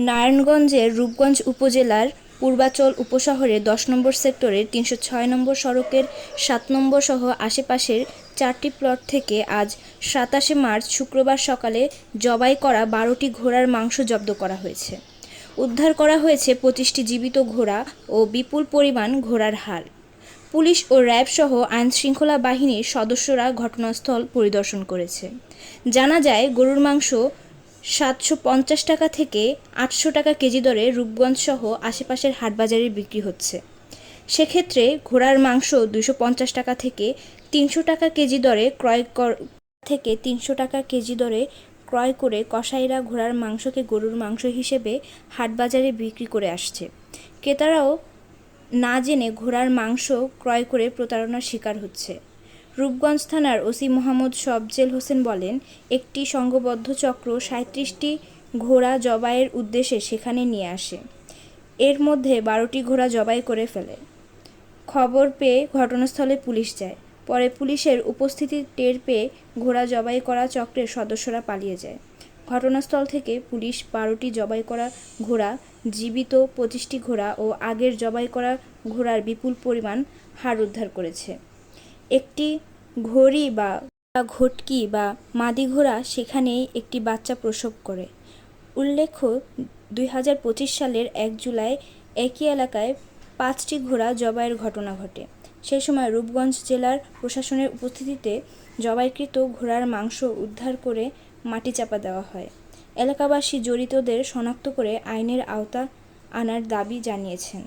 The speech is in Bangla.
নারায়ণগঞ্জের রূপগঞ্জ উপজেলার পূর্বাচল উপশহরের ১০ নম্বর সেক্টরের ৩০৬ নম্বর সড়কের ৭ নম্বর সহ আশেপাশের ৪টি প্লট থেকে আজ ২৭ মার্চ শুক্রবার সকালে জবাই করা ১২টি ঘোড়ার মাংস জব্দ করা হয়েছে। উদ্ধার করা হয়েছে ২৫টি জীবিত ঘোড়া ও বিপুল পরিমাণ ঘোড়ার হাড়। পুলিশ ও র্যাব সহ আইনশৃঙ্খলা বাহিনীর সদস্যরা ঘটনাস্থল পরিদর্শন করেছে। জানা যায়, গরুর মাংস ৭৫০ টাকা থেকে ৮০০ টাকা কেজি দরে রূপগঞ্জ সহ আশেপাশের হাটবাজারে বিক্রি হচ্ছে। সেক্ষেত্রে ঘোড়ার মাংস ২৫০ টাকা থেকে ৩০০ টাকা কেজি দরে ক্রয় করে কসাইরা ঘোড়ার মাংসকে গরুর মাংস হিসেবে হাটবাজারে বিক্রি করে আসছে। ক্রেতারাও না জেনে ঘোড়ার মাংস ক্রয় করে প্রতারণার শিকার হচ্ছে। রূপগঞ্জ থানার ওসি মোহাম্মদ সফজেল হোসেন বলেন, একটি সংঘবদ্ধ চক্র ৩৭টি ঘোড়া জবাইয়ের উদ্দেশ্যে সেখানে নিয়ে আসে। এর মধ্যে ১২টি ঘোড়া জবাই করে ফেলে। খবর পেয়ে ঘটনাস্থলে পুলিশ যায়। পরে পুলিশের উপস্থিতি টের পেয়ে ঘোড়া জবাই করা চক্রের সদস্যরা পালিয়ে যায়। ঘটনাস্থল থেকে পুলিশ ১২টি জবাই করা ঘোড়া, জীবিত ২৫টি ঘোড়া ও আগের জবাই করা ঘোড়ার বিপুল পরিমাণ হাড় উদ্ধার করেছে। একটি ঘড়ি বা ঘটকি বা মাদি ঘোড়া সেখানেই একটি বাচ্চা প্রসব করে। উল্লেখ্য, ২০২৫ সালের ১ জুলাই একই এলাকায় ৫টি ঘোড়া জবাইয়ের ঘটনা ঘটে। সে সময় রূপগঞ্জ জেলার প্রশাসনের উপস্থিতিতে জবাইকৃত ঘোড়ার মাংস উদ্ধার করে মাটি চাপা দেওয়া হয়। এলাকাবাসী জড়িতদের শনাক্ত করে আইনের আওতা আনার দাবি জানিয়েছেন।